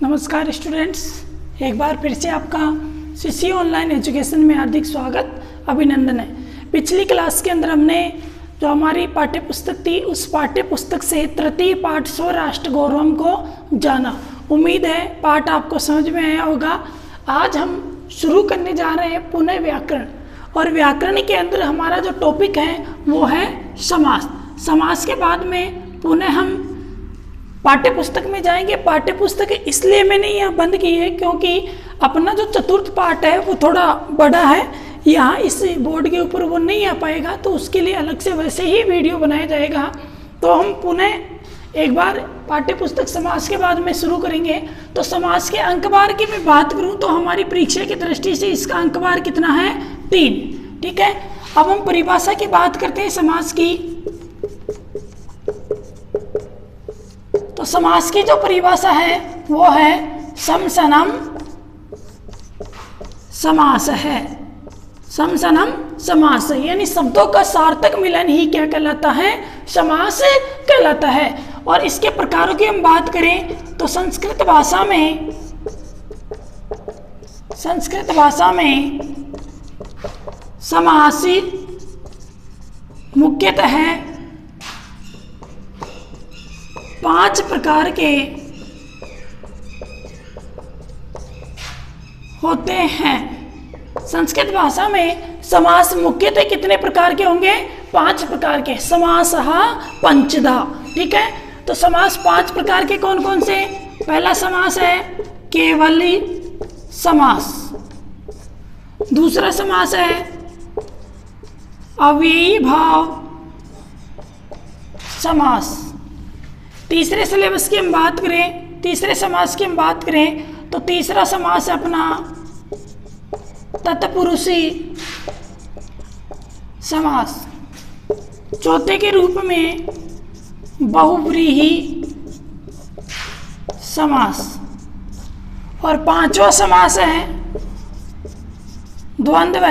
नमस्कार स्टूडेंट्स, एक बार फिर से आपका सीसी ऑनलाइन एजुकेशन में हार्दिक स्वागत अभिनंदन है। पिछली क्लास के अंदर हमने जो हमारी पाठ्य पुस्तक थी उस पाठ्य पुस्तक से तृतीय पाठ स्वराष्ट्र गौरवम को जाना। उम्मीद है पाठ आपको समझ में आया होगा। आज हम शुरू करने जा रहे हैं पुनः व्याकरण, और व्याकरण के अंदर हमारा जो टॉपिक है वो है समास। समास के बाद में पुनः हम पाठ्य पुस्तक में जाएंगे। पाठ्य पुस्तक इसलिए मैंने यहाँ बंद की है क्योंकि अपना जो चतुर्थ पाठ है वो थोड़ा बड़ा है, यहाँ इस बोर्ड के ऊपर वो नहीं आ पाएगा, तो उसके लिए अलग से वैसे ही वीडियो बनाया जाएगा। तो हम पुनः एक बार पाठ्य पुस्तक समास के बाद में शुरू करेंगे। तो समास के अंकवार की मैं बात करूँ तो हमारी परीक्षा की दृष्टि से इसका अंकवार कितना है? 3। ठीक है, अब हम परिभाषा की बात करते हैं समास की। तो समास की जो परिभाषा है वो है समसनम समास है। समसनम समास, यानी शब्दों का सार्थक मिलन ही क्या कहलाता है? समास कहलाता है। और इसके प्रकारों की हम बात करें तो संस्कृत भाषा में समास मुख्यतः 5 प्रकार के होते हैं। संस्कृत भाषा में समास मुख्यतः कितने प्रकार के होंगे? 5 प्रकार के। समासः पंचधा। ठीक है, तो समास 5 प्रकार के कौन कौन से? पहला समास है केवली समास, दूसरा समास है अव्ययी भाव समास, तीसरे सिलेबस की हम बात करें, तीसरे समास की हम बात करें तो तीसरा समास है अपना तत्पुरुषी समास, चौथे के रूप में बहुव्रीहि समास, और 5वां समास है द्वंद्व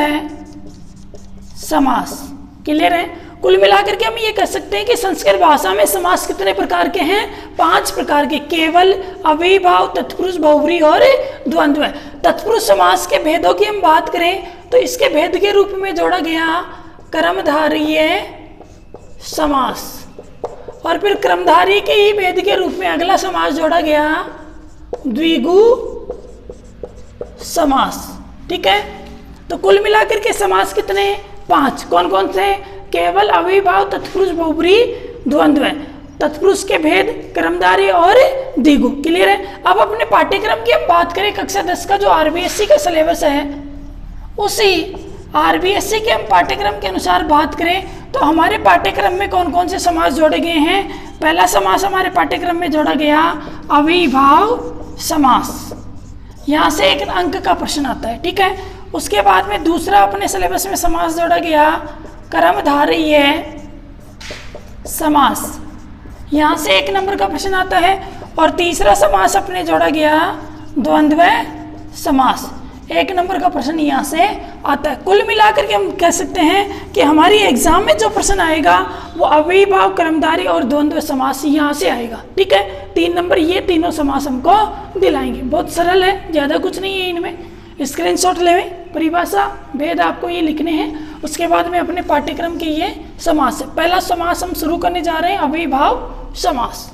समास। क्लियर है? कुल मिलाकर के हम ये कह सकते हैं कि संस्कृत भाषा में समास कितने प्रकार के हैं? 5 प्रकार के। केवल, अव्ययीभाव, तत्पुरुष, बहुव्रीहि और द्वंद्व। तत्पुरुष समास के भेदों की हम बात करें तो इसके भेद के रूप में जोड़ा गया कर्मधारयी समास, और फिर कर्मधारय के ही भेद के रूप में अगला समास जोड़ा गया द्विगु समास। ठीक है, तो कुल मिलाकर के समास कितने? 5। कौन कौन से? केवल, अव्ययीभाव, तत्पुरुष, बहुव्रीहि, द्वंद्व। तत्पुरुष के भेद कर्मधारय और द्विगु। क्लियर है? अब अपने पाठ्यक्रम की हम बात करें, कक्षा 10 का जो आरबीएससी का सिलेबस है उसी आरबीएससी के हम पाठ्यक्रम के अनुसार बात करें तो हमारे पाठ्यक्रम में कौन कौन से समास जोड़े गए हैं? पहला समास हमारे पाठ्यक्रम में जोड़ा गया अव्ययीभाव समास, यहाँ से 1 अंक का प्रश्न आता है। ठीक है, उसके बाद में दूसरा अपने सिलेबस में समास जोड़ा गया कर्मधारय समास, यहाँ से 1 नंबर का प्रश्न आता है। और तीसरा समास अपने जोड़ा गया द्वंद्व समास, 1 नंबर का प्रश्न यहाँ से आता है। कुल मिलाकर के हम कह सकते हैं कि हमारी एग्जाम में जो प्रश्न आएगा वो अव्ययीभाव, कर्मधारय और द्वंद्व समास यहाँ से आएगा। ठीक है, 3 नंबर ये तीनों समास हमको दिलाएंगे। बहुत सरल है, ज़्यादा कुछ नहीं है इनमें। स्क्रीनशॉट लें, परिभाषा, भेद आपको ये लिखने हैं। उसके बाद में अपने पाठ्यक्रम के ये समास है। पहला समास हम शुरू करने जा रहे हैं अव्ययीभाव समास।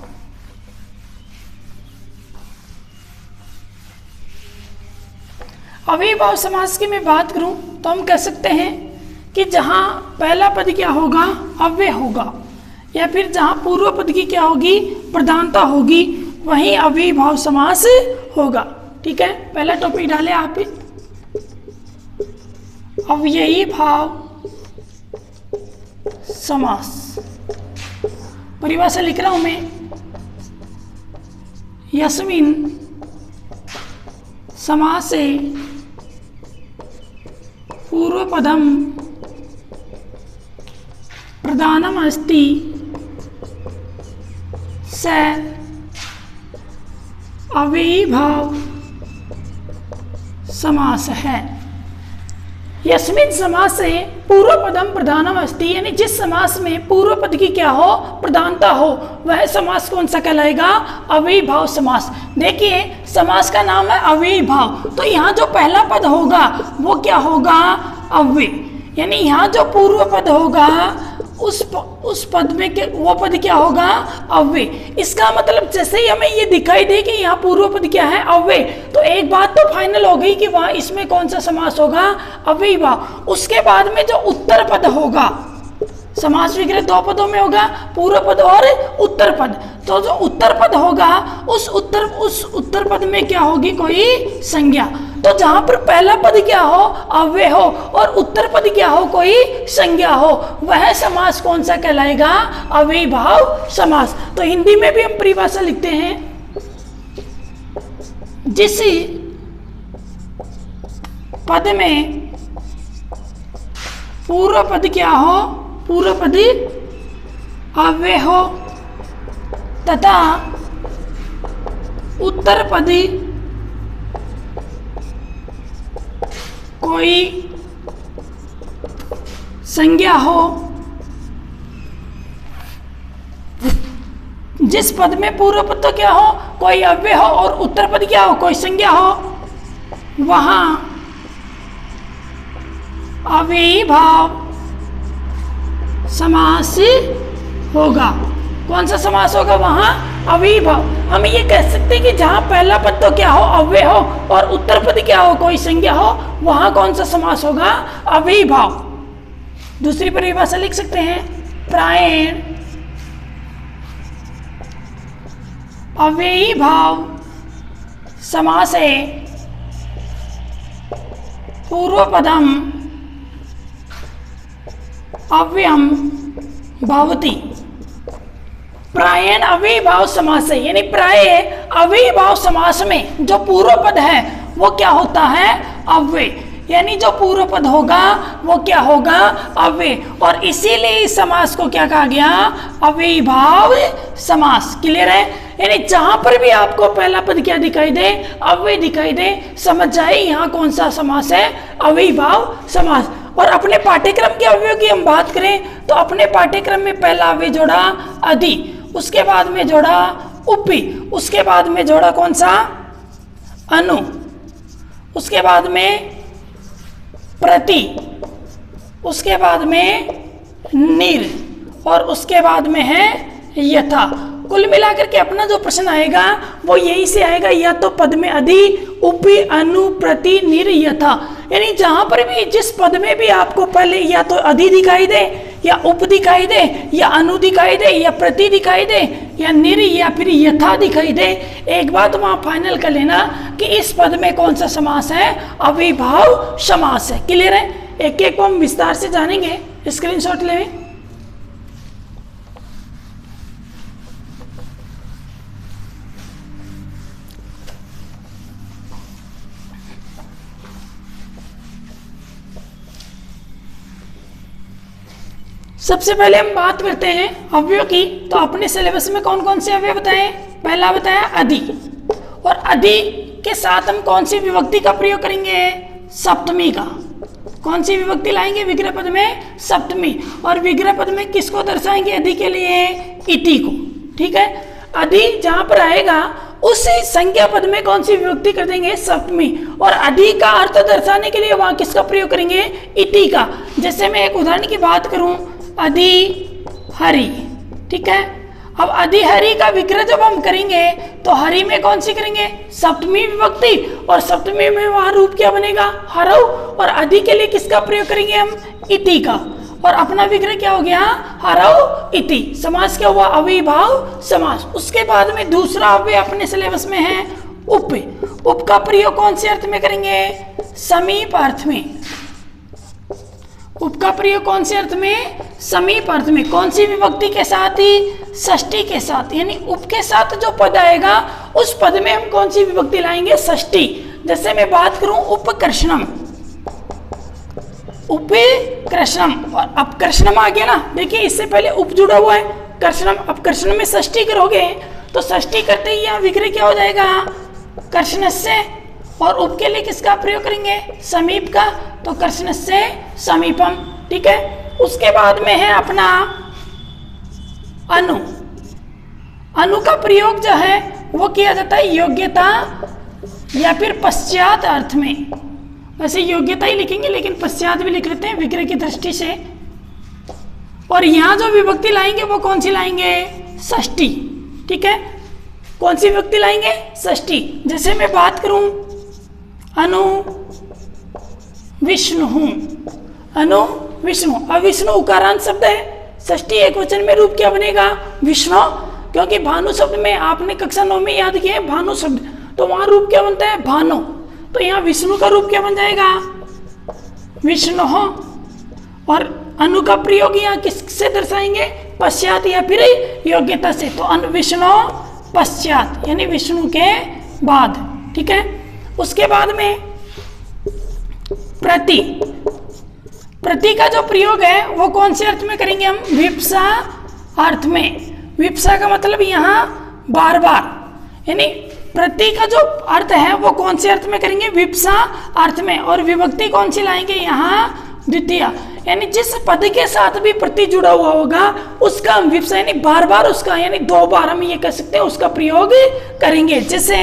अव्ययीभाव समास की मैं बात करूं तो हम कह सकते हैं कि जहां पहला पद क्या होगा? अव्यय होगा, या फिर जहां पूर्व पद की क्या होगी? प्रधानता होगी, वहीं अव्ययीभाव समास होगा। ठीक है, पहला टॉपिक डाले आप ही, अव्ययीभाव समास। परिभाषा लिख रहा हूं मैं, यस्मिन् समासे पूर्वपदम प्रधानम अस्ति स अव्ययीभाव समास है। यस्मिन समास से पूर्व पदम प्रधानम अस्ति, यानी जिस समास में पूर्व पद की क्या हो, प्रधानता हो, वह समास कौन सा कहलाएगा? अव्ययीभाव समास। देखिए समास का नाम है अव्ययी भाव। तो यहाँ जो पहला पद होगा वो क्या होगा, अव्यय। यानी यहाँ जो पूर्व पद होगा उस पद में वो पद क्या होगा, अव्यय। इसका मतलब जैसे ही हमें ये दिखाई दे कि यहाँ पूर्व पद क्या है, अव्यय, तो एक बात तो फाइनल हो गई कि वहाँ इसमें कौन सा समास होगा, अव्ययी भाव। उसके बाद में जो उत्तर पद होगा, समास विग्रह दो पदों में होगा, पूर्व पद और उत्तर पद। तो जो उत्तर पद होगा उस उत्तर पद में क्या होगी, कोई संज्ञा। तो जहां पर पहला पद क्या हो, अव्यय हो, और उत्तर पद क्या हो, कोई संज्ञा हो, वह समास कौन सा कहलाएगा, अव्ययी भाव समास। तो हिंदी में भी हम परिभाषा लिखते हैं, जिस पद में पूर्व पद क्या हो, पूर्व पद अव्यय हो तथा उत्तर पद कोई संज्ञा हो। जिस पद में पूर्व पद तो क्या हो, कोई अव्यय हो, और उत्तर पद क्या हो, कोई संज्ञा हो, वहां अव्ययी भाव समास होगा। कौन सा समास होगा, वहां अव्ययी भाव। हम ये कह सकते हैं कि जहां पहला पद तो क्या हो, अव्यय हो, और उत्तर पद क्या हो, कोई संज्ञा हो, वहां कौन सा समास होगा, अव्ययी भाव। दूसरी परिभाषा लिख सकते हैं, प्रायेण अव्ययी भाव समासे पूर्व पदम अव्ययम भवति। प्रायेण अव्ययी भाव समास है, यानी प्राय अव्ययी भाव समास में जो पूर्व पद है वो क्या होता है, अव्यय। यानी जो पूर्व पद होगा वो क्या होगा, अव्यय। और इसीलिए इस समास को क्या कहा गया, अव्ययी भाव समास। क्लियर है। यानी जहां पर भी आपको पहला पद क्या दिखाई दे, अव्यय दिखाई दे, समझ जाए यहाँ कौन सा समास है, अव्ययी भाव समास। और अपने पाठ्यक्रम के अव्ययों की हम बात करें तो अपने पाठ्यक्रम में पहला अव्यय जोड़ा अधि, उसके बाद में जोड़ा उपि, उसके बाद में जोड़ा कौन सा, अनु, उसके बाद में प्रति, उसके बाद में निर, और उसके बाद में है यथा। कुल मिलाकर के अपना जो प्रश्न आएगा वो यही से आएगा, या तो पद में अधि, उपि, अनु, प्रति, निर, यथा। यानी जहां पर भी जिस पद में भी आपको पहले या तो अधि दिखाई दे, या उप दिखाई दे, या अनु दिखाई दे, या प्रति दिखाई दे, या निर, या फिर यथा दिखाई दे, एक बात वहां फाइनल कर लेना कि इस पद में कौन सा समास है, अव्ययी भाव समास है। क्लियर है। एक एक को हम विस्तार से जानेंगे, स्क्रीनशॉट लें। सबसे पहले हम बात करते हैं अव्ययों की। तो अपने सिलेबस में कौन कौन से अव्यय बताए, पहला बताया अधि, और अधि के साथ हम कौन सी विभक्ति का प्रयोग करेंगे, सप्तमी का। कौन सी विभक्ति लाएंगे, विग्रह पद में सप्तमी। और विग्रह पद में किसको दर्शाएंगे, अधि के लिए इति को। ठीक है। अधि जहां पर आएगा उस संज्ञा पद में कौन सी विभक्ति कर देंगे, सप्तमी। और अधि का अर्थ दर्शाने के लिए वहां किसका प्रयोग करेंगे, इति का। जैसे मैं एक उदाहरण की बात करूं, अधि हरि। ठीक है। अब अधि हरि का विग्रह जब हम करेंगे तो हरि में कौन सी करेंगे, सप्तमी विभक्ति, और सप्तमी में वहां रूप क्या बनेगा, हरौ। और अधि के लिए किसका प्रयोग करेंगे हम, इति का। और अपना विग्रह क्या हो गया, हरौ इति। समास क्या हुआ, अव्ययी भाव समास। उसके बाद में दूसरा अव्यय अपने सिलेबस में है उप। उप का प्रयोग कौन से अर्थ में करेंगे, समीप अर्थ में। उप का प्रयोग कौन से अर्थ में, समीप अर्थ में। कौन सी विभक्ति के साथ ही, षष्ठी के साथ। यानी उप के साथ जो पद आएगा उस पद में हम कौन सी विभक्ति लाएंगे, षष्ठी। जैसे मैं बात करूं उपकृष्णम, उपकृष्णम, और अपकृष्णम आ गया ना। देखिए इससे पहले उप जुड़ा हुआ है, कृष्णम, अपकृष्णम में षष्ठी करोगे तो षष्ठी करते ही यहाँ विग्रह क्या हो जाएगा, कृष्णस्य। और उप के लिए किसका प्रयोग करेंगे, समीप का, तो कृष्णस्य समीपम। ठीक है। उसके बाद में है अपना अनु। अनु का प्रयोग जो है वो किया जाता है योग्यता या फिर पश्चात अर्थ में। वैसे योग्यता ही लिखेंगे लेकिन पश्चात भी लिख लेते हैं विग्रह की दृष्टि से। और यहां जो विभक्ति लाएंगे वो कौन सी लाएंगे? षष्ठी। ठीक है, कौन सी विभक्ति लाएंगे? षष्ठी। जैसे मैं बात करूं अनु विष्णु, अनु विष्णु। अब विष्णु उकारांत शब्द है, षष्ठी एक वचन में रूप क्या बनेगा? विष्णु। क्योंकि भानु शब्द में आपने कक्षा 9 में याद किया है भानु शब्द, तो वहां रूप क्या बनता है? भानु। तो यहाँ विष्णु का रूप क्या बन जाएगा? विष्णु। और अनु का प्रयोग यहाँ किससे दर्शाएंगे? पश्चात या फिर योग्यता से। तो अनु विष्णु पश्चात यानी विष्णु के बाद। ठीक है, उसके बाद में प्रति। प्रति का जो प्रयोग है वो कौन से अर्थ में करेंगे हम? विप्सा अर्थ में। विप्सा का मतलब यहाँ बार बार, यानी प्रति का जो अर्थ है वो कौन से अर्थ में करेंगे? विप्सा अर्थ में। और विभक्ति कौन सी लाएंगे? यहाँ द्वितीय, यानी जिस पद के साथ भी प्रति जुड़ा हुआ होगा उसका हम विप्सा यानी बार बार उसका, यानी 2 बार हम ये कह सकते हैं उसका प्रयोग करेंगे। जैसे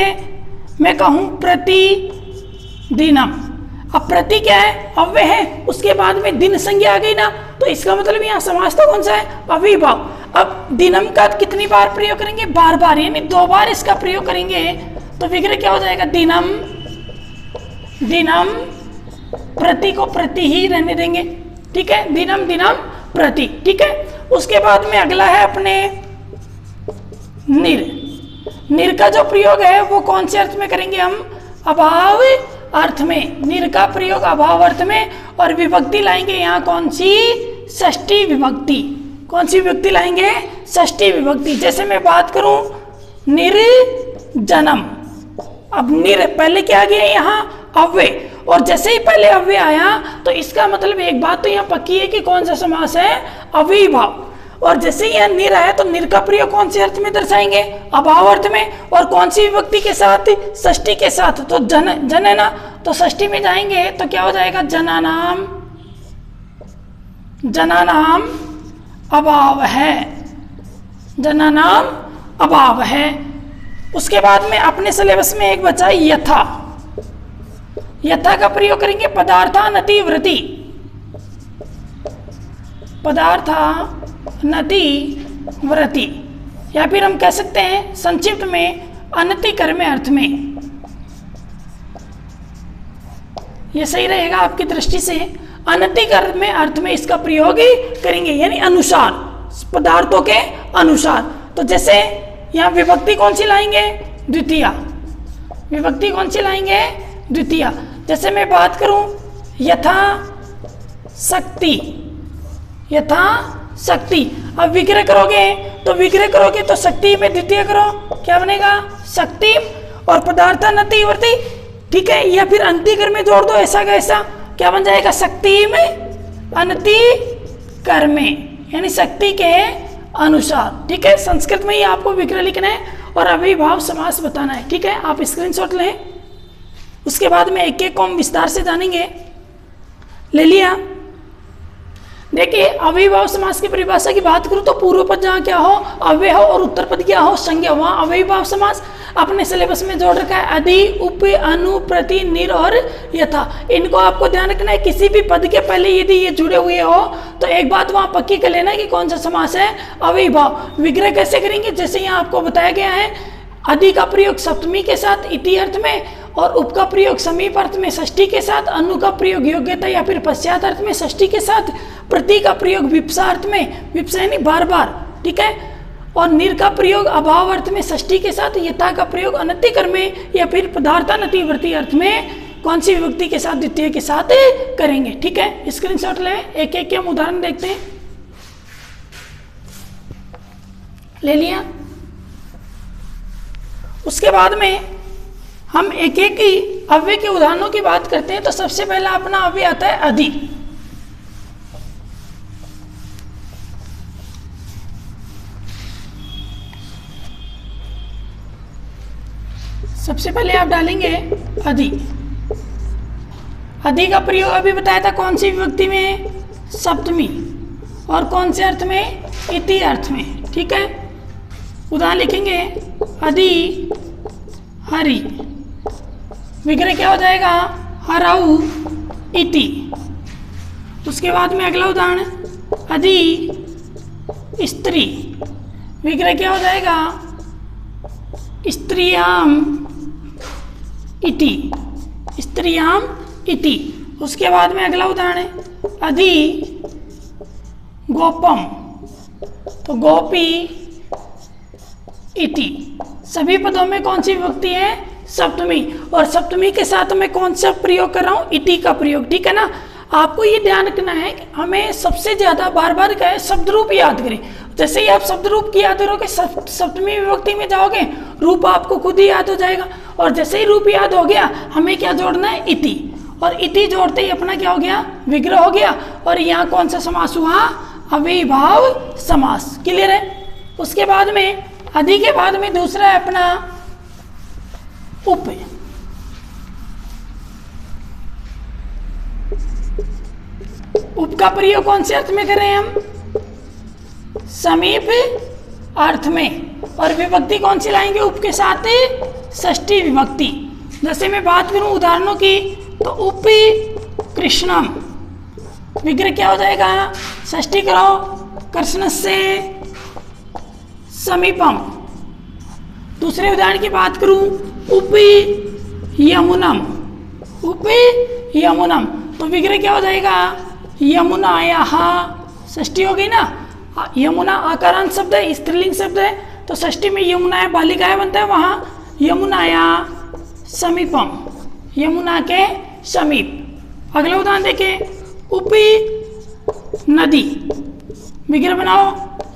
मैं कहूं प्रतिदिनम, अब प्रति क्या है? अव्यय है, उसके बाद में दिन संज्ञा आ गई ना, तो इसका मतलब यहाँ समास तो कौन सा है? अविभाव। अब दिनम का कितनी बार प्रयोग करेंगे? बार बार, यानी 2 बार इसका प्रयोग करेंगे। तो विग्रह क्या हो जाएगा? दिनम, दिनम प्रति को प्रति ही रहने देंगे। ठीक है, दिनम दिनम प्रति। ठीक है, उसके बाद में अगला है अपने निर। निर का जो प्रयोग है वो कौन से अर्थ में करेंगे हम? अभाव अर्थ में। निर का प्रयोग अभाव अर्थ में। और विभक्ति लाएंगे यहाँ कौन सी? षष्ठी विभक्ति। कौन सी विभक्ति लाएंगे? षष्ठी विभक्ति। जैसे मैं बात करूं निर्जनम, अब निर पहले क्या आ गया यहाँ? अव्यय। और जैसे ही पहले अव्यय आया तो इसका मतलब एक बात तो यहाँ पक्की है कि कौन सा समास है? अविभाव। और जैसे ही यहाँ निर आया तो निर का प्रयोग कौन से अर्थ में दर्शाएंगे? अभाव अर्थ में। और कौन सी विभक्ति के साथ? षष्ठी के साथ। तो जन है ना, तो षष्ठी में जाएंगे तो क्या हो जाएगा? जनानाम, जनानाम अभाव है, जनानाम अभाव है। उसके बाद में अपने सिलेबस में एक बचा यथा। यथा का प्रयोग करेंगे पदार्थानति वृत्ति, पदार्थानति वृत्ति, या फिर हम कह सकते हैं संक्षिप्त में अनतिकर्म अर्थ में। यह सही रहेगा आपकी दृष्टि से। अनतिकर्म अर्थ में इसका प्रयोग करेंगे, यानी अनुसार, पदार्थों के अनुसार। तो जैसे यहाँ विभक्ति कौन सी लाएंगे? द्वितीय। विभक्ति कौन सी लाएंगे? द्वितीय। जैसे मैं बात करूं यथा शक्ति, यथा शक्ति। अब विग्रह करोगे तो विग्रह करोगे तो शक्ति में द्वितीय करो, क्या बनेगा? शक्ति। और पदार्थानति वृत्ति। ठीक है, या फिर अंतिकर में जोड़ दो, ऐसा का ऐसा, क्या बन जाएगा? शक्ति में अनतिकर्मे, यानी शक्ति के अनुसार। ठीक है, संस्कृत में ही आपको विग्रह लिखना है और अविभाव समास बताना है। ठीक है, आप स्क्रीनशॉट लें। उसके बाद में एक एक को हम विस्तार से जानेंगे। ले लिया? देखिए, अविभाव समास की परिभाषा की बात करूं तो पूर्व पद जहां क्या हो? अव्यय हो, और उत्तर पद क्या हो? संज्ञा, वहां अविभाव समास। अपने सिलेबस में जोड़ रखा है अधि, उप, अनु, प्रति, निर और यथा। इनको आपको ध्यान रखना है। किसी भी पद के पहले यदि ये जुड़े हुए हो तो एक बात वहां पक्की कर लेना कि कौन सा समास है? अविभाव। विग्रह कैसे करेंगे? जैसे यहाँ आपको बताया गया है, अधि का प्रयोग सप्तमी के साथ इति अर्थ में, और उप का प्रयोग समीप अर्थ में षष्ठी के साथ, अनु का प्रयोग योग्यता या फिर पश्चात अर्थ में षष्ठी के साथ, प्रति का प्रयोग विप्सा अर्थ में, विप्सा यानी बार बार। ठीक है, और निर का प्रयोग अभाव अर्थ में षष्ठी के साथ, यथा का प्रयोग अनतिकर्म में या फिर पदार्थानति वृत्ति अर्थ में कौन सी विभक्ति के साथ? द्वितीय के साथ करेंगे। ठीक है, स्क्रीनशॉट लें। एक एक के हम उदाहरण देखते हैं। ले लिया? उसके बाद में हम एक एक ही अव्यय के उदाहरणों की बात करते हैं। तो सबसे पहला अपना अव्यय आता है अधि। सबसे पहले आप डालेंगे अधि। अधि का प्रयोग अभी बताया था कौन सी विभक्ति में? सप्तमी। और कौन से अर्थ में? इति अर्थ में। ठीक है, उदाहरण लिखेंगे अधि हरि, विग्रह क्या हो जाएगा, हराऊ इति। उसके बाद में अगला उदाहरण, अधि स्त्री, विग्रह क्या हो जाएगा, स्त्रियाम इति, स्त्रियाम इति। उसके बाद में अगला उदाहरण है अधि गोपम, तो गोपी इति। सभी पदों में कौन सी विभक्ति है, सप्तमी, और सप्तमी के साथ मैं कौन सा प्रयोग कर रहा हूं, इति का प्रयोग, ठीक है ना। आपको ये ध्यान रखना है कि हमें सबसे ज्यादा बार बार क्या है, शब्द रूप याद करें। जैसे ही आप शब्द रूप की याद करोगे सप्तमी विभक्ति में जाओगे, रूप आपको खुद ही याद हो जाएगा। और जैसे ही रूप याद हो गया, हमें क्या जोड़ना है, इति, और इति जोड़ते ही अपना क्या हो गया, विग्रह हो गया। और यहाँ कौन सा समास हुआ, अविभाव समास। क्लियर है। उसके बाद में अधि के बाद में दूसरा है अपना उप। उप का प्रयोग कौन से अर्थ में करें हम, समीप अर्थ में। और विभक्ति कौन सी लाएंगे उप के साथ, षष्ठी विभक्ति। जैसे मैं बात करूं उदाहरणों की, तो उप कृष्णम, विग्रह क्या हो जाएगा, षष्ठी करो, कृष्ण से समीपम। दूसरे उदाहरण की बात करूं, उप यमुनम, उप यमुनम, तो विग्रह क्या हो जाएगा, यमुनायाः, षष्ठी हो गई ना। यमुना आकारांत शब्द है, स्त्रीलिंग शब्द है, तो षष्ठी में यमुनाया बालिकाएं बनता है, वहां यमुनाया समीपम, यमुना के समीप। अगला उदाहरण देखें, उपी नदी, विग्रह बनाओ,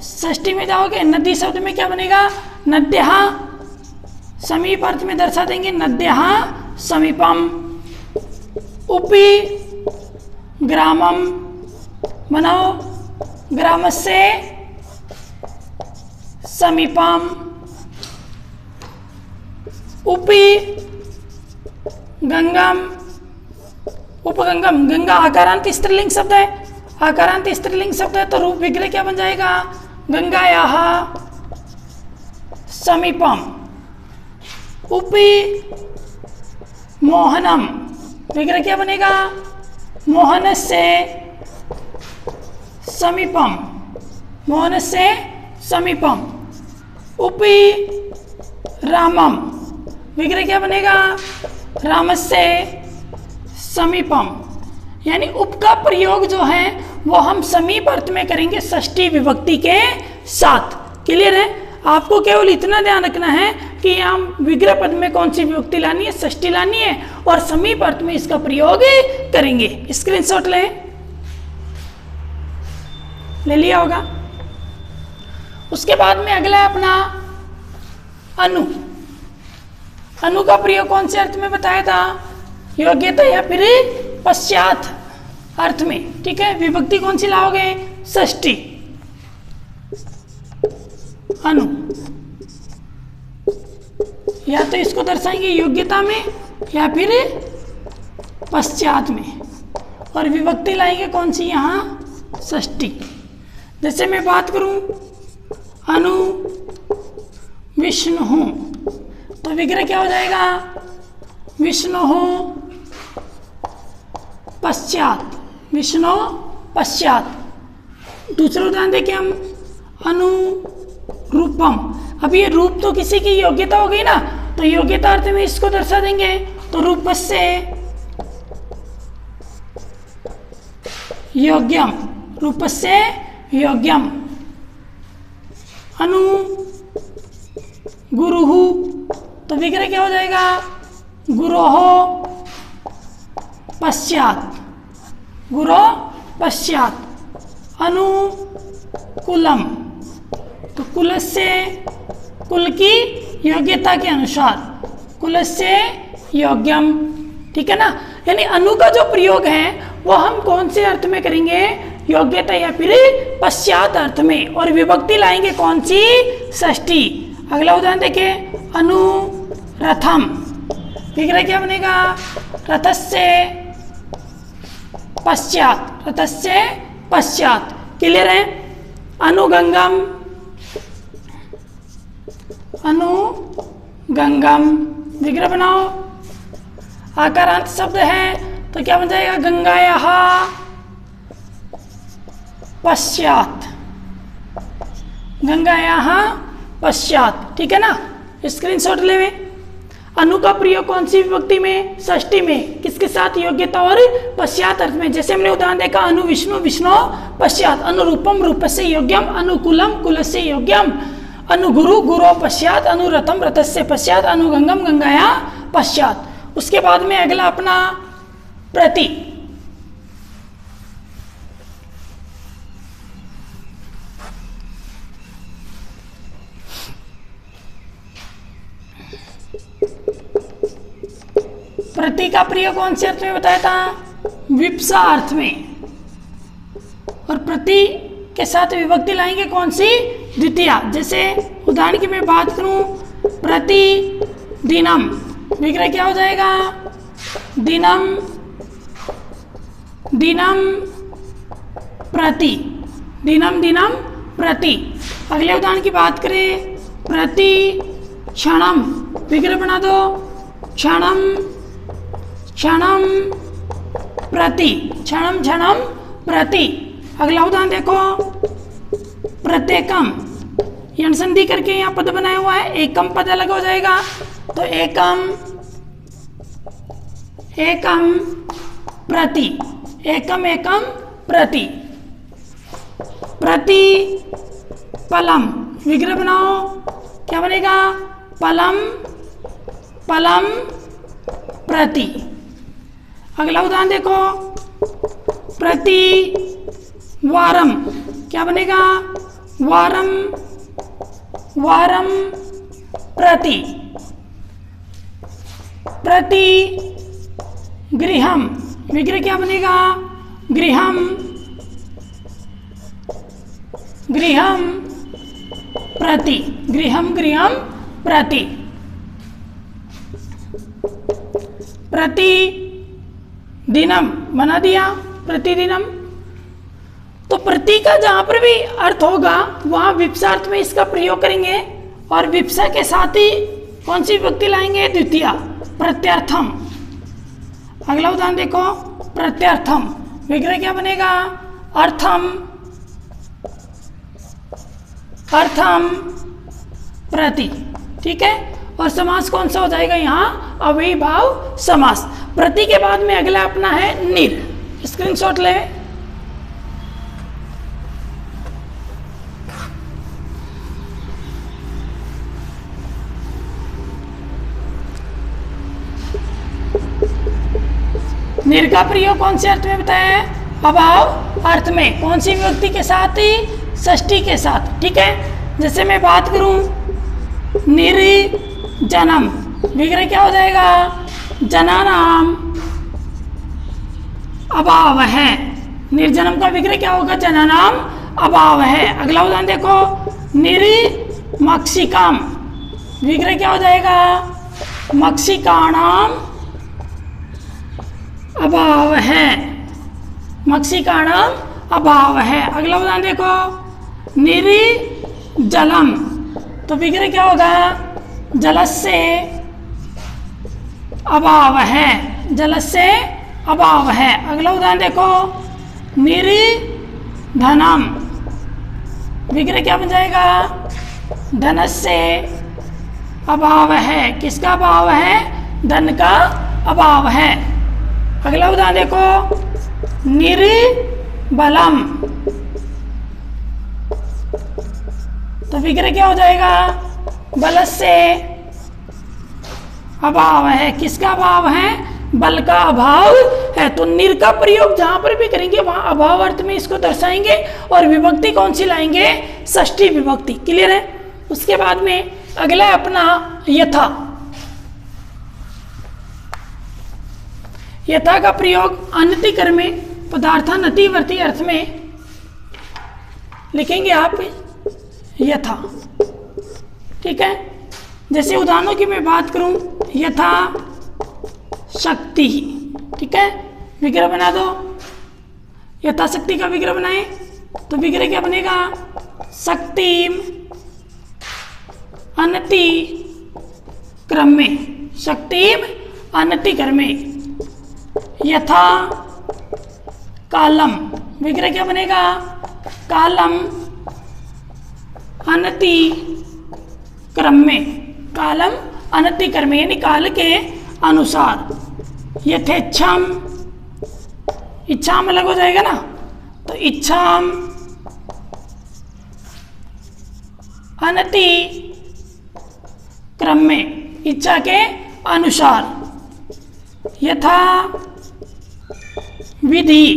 षष्ठी में जाओगे, नदी शब्द में क्या बनेगा, नद्यः, समीप अर्थ में दर्शा देंगे, नद्यः समीपम। उपी ग्रामम बनाओ, ग्रामस्य समीपम। उपी गंगम, उपगंगम, गंगा आकारांत स्त्रीलिंग शब्द है, आकारांत स्त्रीलिंग शब्द है, तो रूप विग्रह क्या बन जाएगा, गंगायाः समीपम। उपी मोहनम, विग्रह क्या बनेगा, मोहनस्य समीपम, मोहनस्य समीपम। उपी रामम, विग्रह क्या बनेगा, रामस्य समीपम। यानी उप का प्रयोग जो है वो हम समीप अर्थ में करेंगे षष्ठी विभक्ति के साथ। क्लियर है। आपको केवल इतना ध्यान रखना है कि हम विग्रह पद में कौन सी विभक्ति लानी है, षष्ठी लानी है, और समीप अर्थ में इसका प्रयोग करेंगे। स्क्रीनशॉट ले लिया होगा। उसके बाद में अगला है अपना अनु। अनु का प्रयोग कौन से अर्थ में बताया था, योग्यता या फिर पश्चात अर्थ में। ठीक है, विभक्ति कौन सी लाओगे, षष्ठी। अनु या तो इसको दर्शाएंगे योग्यता में या फिर पश्चात में, और विभक्ति लाएंगे कौन सी, यहाँ षष्ठी। जैसे मैं बात करूं अनु विष्णु, तो विग्रह क्या हो जाएगा, विष्णु पश्चात, विष्णु पश्चात। दूसरा उदाहरण देखिए हम, अनु रूपम। अब ये रूप तो किसी की योग्यता हो गई ना, तो योग्यता अर्थ में इसको दर्शा देंगे, तो रूपस्य योग्यम, रूपस्य योग्यम। अनु गुरुहु, तो विग्रह क्या हो जाएगा, गुरोः पश्चात, गुरो पश्चात। अनुकूलम, तो कुलस्य, कुल की योग्यता के अनुसार, कुलस्य योग्यम। ठीक है ना। यानी अनु का जो प्रयोग है वो हम कौन से अर्थ में करेंगे, योग्यता या फिर पश्चात अर्थ में, और विभक्ति लाएंगे कौन सी, षष्ठी। अगला उदाहरण देखिए, अनु रथम, विग्रह क्या बनेगा, रथस्य पश्चात, रथस्य पश्चात। क्लियर है। अनुगंगम, अनुगंगम, विग्रह बनाओ, आकारांत शब्द है तो क्या बन जाएगा, गंगायाः पश्चात, गंगायाः पश्चात, ठीक है ना। स्क्रीनशॉट ले वे। अनु का प्रयोग कौन सी विभक्ति में, षष्ठी में, किसके साथ, योग्यता और पश्चात अर्थ में। जैसे हमने उदाहरण देखा, अनु विष्णु विष्णु पश्चात, अनुरूपम रूपस्य योग्यम, अनुकूलम कुलस्य योग्यम, अनुगुरु गुरो पश्चात, अनुरथम रथस्य पश्चात, अनुगंगम गंगाया पश्चात। उसके बाद में अगला अपना प्रति। प्रति का प्रयोग कौन से अर्थ में बताया था, विप्सा अर्थ में। और प्रति के साथ विभक्ति लाएंगे कौन सी, द्वितीया। जैसे उदाहरण की मैं बात करूं, प्रति दिनम, विग्रह क्या हो जाएगा, दिनम, दिनम प्रति, दिनम दिनम प्रति। अगले उदाहरण की बात करें, प्रति क्षणम, विग्रह बना दो, क्षणम क्षणम प्रति, क्षणम क्षणम प्रति। अगला उदाहरण देखो, प्रत्येकम, यण संधि करके यहाँ पद बनाया हुआ है, एकम पद अलग हो जाएगा, तो एकम, एकम प्रति, एकम एकम प्रति। प्रति पलम, विग्रह बनाओ, क्या बनेगा, पलम पलम प्रति। अगला उदाहरण देखो, प्रति वारम, क्या बनेगा, वारम वारम प्रति। प्रति गृहम, विग्रह क्या बनेगा, गृहम गृहम प्रति, गृहम गृहम प्रति। प्रति दिनम बना दिया, प्रतिदिनम। तो प्रति का जहां पर भी अर्थ होगा वहां विप्सार्थ में इसका प्रयोग करेंगे, और विप्सा के साथ ही कौन सी विभक्ति लाएंगे, द्वितीया, प्रत्यर्थम। अगला उदाहरण देखो, प्रत्यर्थम, विग्रह क्या बनेगा, अर्थम अर्थम प्रति, ठीक है। और समास कौन सा हो जाएगा यहाँ, अव्ययीभाव समास। प्रति के बाद में अगला अपना है निर, स्क्रीनशॉट ले। निर का प्रयोग कौन से अर्थ में बताया है, अभाव अर्थ में। कौन सी विभक्ति के साथ ही, षष्ठी के साथ, ठीक है। जैसे मैं बात करूं, निर्जनम, विग्रह क्या हो जाएगा, जनानाम अभाव है। निर्जनम का विग्रह क्या होगा, जनानाम अभाव है। अगला उदाहरण देखो, निर्मक्षिकाम, विग्रह क्या हो जाएगा, मक्षिकाणाम अभाव है, मक्षिकाणाम अभाव है। अगला उदाहरण देखो, निर्जलम, तो विग्रह क्या होगा, जलस्य अभाव है, जलस्य अभाव है। अगला उदाहरण देखो, निर्धनम, विग्रह क्या बन जाएगा, धनस्य अभाव है। किसका अभाव है, धन का अभाव है। अगला उदाहरण देखो, निर्बलम, तो विग्रह क्या हो जाएगा, बलस्य अभाव है। किसका अभाव है, बल का अभाव है। तो निर का प्रयोग जहां पर भी करेंगे वहां अभाव अर्थ में इसको दर्शाएंगे, और विभक्ति कौन सी लाएंगे, षष्ठी विभक्ति। क्लियर है। उसके बाद में अगला है अपना यथा। यथा का प्रयोग अनतिकर में, पदार्थानतिवर्ती अर्थ में लिखेंगे आप यथा, ठीक है। जैसे उदाहरणों की मैं बात करूं, यथा शक्ति, ठीक है, विग्रह बना दो। यथा शक्ति का विग्रह बनाए तो विग्रह क्या बनेगा, शक्तिम अनति क्रम में, शक्तिम अनतिक्रमे यथा कालम, विग्रह क्या बनेगा? कालम अनतिक्रमे, कालम अनतिक्रमे यानी काल के अनुसार। यथेच्छम, इच्छाम अलग हो जाएगा ना, तो इच्छाम अनतिक्रमे, इच्छा के अनुसार। यथा विधि,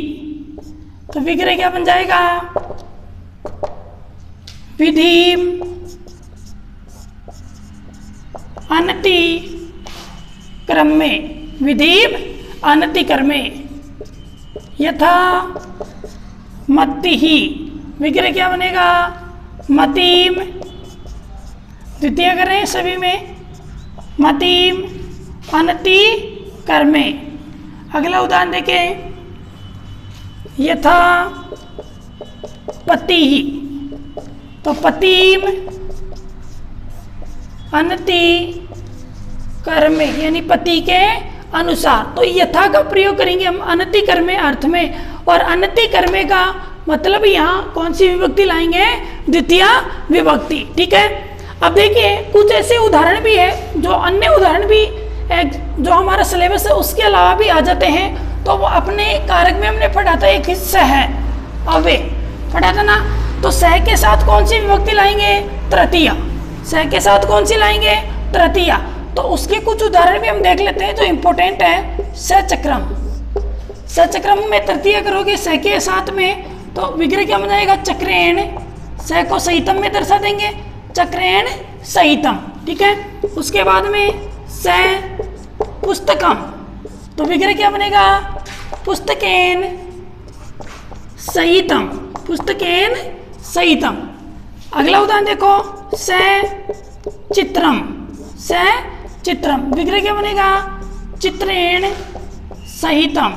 तो विग्रह क्या बन जाएगा? विधि अनतिक्रमे, विधि अनतिक्रमे। यथा मतिः, विग्रह क्या बनेगा? मतिम, द्वितीय कर रहे हैं सभी में, मतिम अनतिक्रमे। अगला उदाहरण देखें, यथा पतिः, तो पतिम अनतिक्रमे यानी पति के अनुसार। तो यथा का प्रयोग करेंगे हम अनतिक्रमे अर्थ में, और अनतिक्रमे का मतलब यहाँ कौन सी विभक्ति लाएंगे? द्वितीय विभक्ति। ठीक है, अब देखिए कुछ ऐसे उदाहरण भी है, जो अन्य उदाहरण भी जो हमारा सिलेबस है उसके अलावा भी आ जाते हैं। तो वो अपने कारक में हमने पढ़ा था, एक हिस्सा है अवे पढ़ा था ना, तो सह के साथ कौन सी विभक्ति लाएंगे? तृतीया। सह के साथ कौन सी लाएंगे? तृतीया। तो उसके कुछ उदाहरण भी हम देख लेते हैं जो इंपॉर्टेंट है। सचक्रम, सचक्रम में तृतीया करोगे सह के साथ में, तो विग्रह क्या बन जाएगा? चक्रेण, सह को सहितम में दर्शा देंगे, चक्रेण सहितम। ठीक है, उसके बाद में सह पुस्तकम, तो विग्रह क्या बनेगा? पुस्तकेन सहितम, पुस्तकेन सहितम। अगला उदाहरण देखो, सह चित्रम, सह चित्रम, विग्रह क्या बनेगा? चित्रेण सहितम।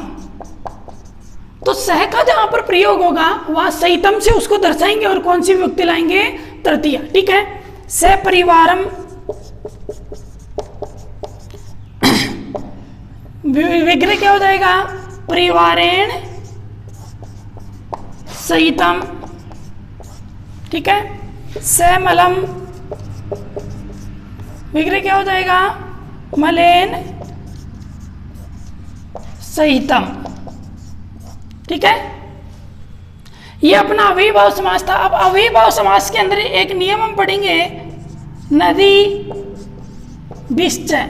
तो सह का जहां पर प्रयोग होगा वहां सहितम से उसको दर्शाएंगे और कौन सी विभक्ति लाएंगे? तृतीया। ठीक है, सपरिवारम, विग्रह क्या हो जाएगा? परिवारेण सहितम। ठीक है, समलम, विग्रह क्या हो जाएगा? मलेन सहितम। ठीक है, ये अपना अव्ययीभाव समास था। अब अव्ययीभाव समास के अंदर एक नियम हम पढ़ेंगे, नदी विश्चय।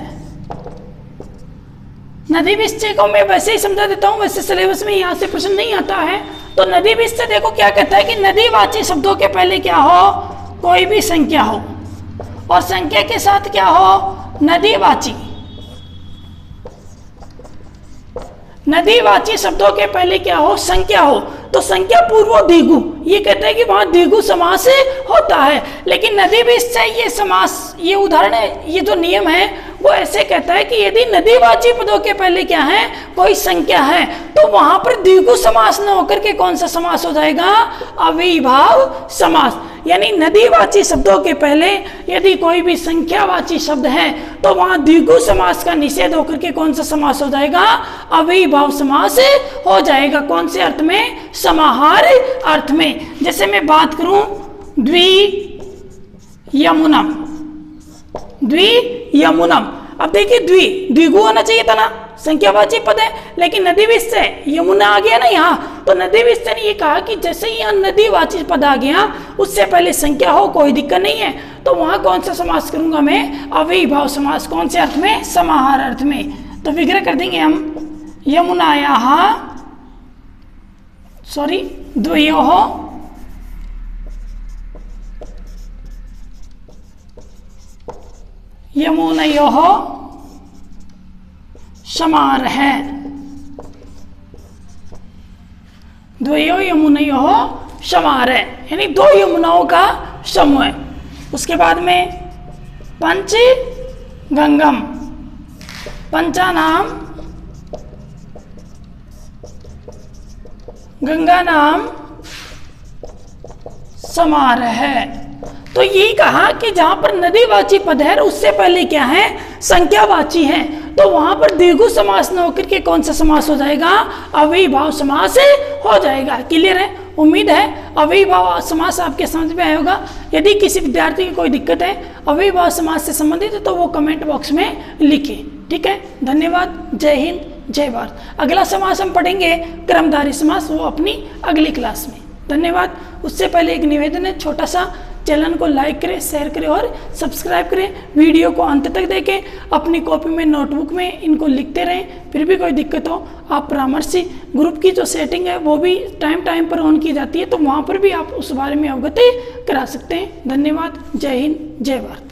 नदी विश्चय को मैं वैसे ही समझा देता हूं, वैसे सिलेबस में यहां से प्रश्न नहीं आता है। तो नदी विश्चय देखो क्या कहता है कि नदीवाची शब्दों के पहले क्या हो? कोई भी संख्या हो, और संख्या के साथ क्या हो? नदीवाची। नदीवाची शब्दों के पहले क्या हो? संख्या हो। तो संख्या पूर्व द्विगु, ये कहते हैं कि वहां द्विगु समास होता है। लेकिन नदी विश्चय ये समास, ये उदाहरण है, ये जो नियम है वो ऐसे कहता है कि यदि नदीवाची पदों के पहले क्या है? कोई संख्या है, तो वहां पर द्विगु समास न होकर के कौन सा समास हो जाएगा? अव्ययीभाव समास। यानी नदीवाची शब्दों के पहले यदि कोई भी संख्यावाची शब्द है तो वहां द्विगु समास का निषेध होकर के कौन सा समास हो जाएगा? अव्ययीभाव समास हो जाएगा। कौन से अर्थ में? समाहार अर्थ में। जैसे मैं बात करूं द्वियमुनम, द्वियमुनम। अब देखिए द्विगु होना चाहिए था ना, संख्यावाची पद है, लेकिन नदी विश्चय यमुना आ गया ना यहाँ, तो नदी विश्चय ने ये कहा कि जैसे ही यहाँ नदीवाची पद आ गया उससे पहले संख्या हो, कोई दिक्कत नहीं है, तो वहां कौन सा समास करूंगा मैं? अव्ययीभाव समास। कौन से अर्थ में? समाहार अर्थ में। तो विग्रह कर देंगे हम, यमुनायाः, सॉरी द्वयोः यमुनयोः समारः, द्वयोः यमुनयोः समारः, यानी दो यमुनाओं का समूह है। उसके बाद में पंच गंगम, पंचानाम गंगा नाम समारः। तो यही कहा कि जहां पर नदीवाची पद है उससे पहले क्या है? संख्यावाची है। तो वहां पर द्विगु समास न होकर के कौन सा समास हो जाएगा, अव्ययीभाव समास हो जाएगा। क्लियर है? उम्मीद है अव्ययीभाव समास आपके समझ में आया होगा। यदि किसी विद्यार्थी की कोई दिक्कत है अव्ययीभाव समास से संबंधित तो वो कमेंट बॉक्स में लिखे। ठीक है, धन्यवाद। जय हिंद, जय भारत। अगला समास हम पढ़ेंगे क्रमधारय समास, वो अपनी अगली क्लास में। धन्यवाद। उससे पहले एक निवेदन है छोटा सा, चैनल को लाइक करें, शेयर करें और सब्सक्राइब करें। वीडियो को अंत तक देखें, अपनी कॉपी में नोटबुक में इनको लिखते रहें। फिर भी कोई दिक्कत हो आप परामर्शी ग्रुप की जो सेटिंग है वो भी टाइम पर ऑन की जाती है, तो वहाँ पर भी आप उस बारे में अवगत करा सकते हैं। धन्यवाद। जय हिंद, जय भारत।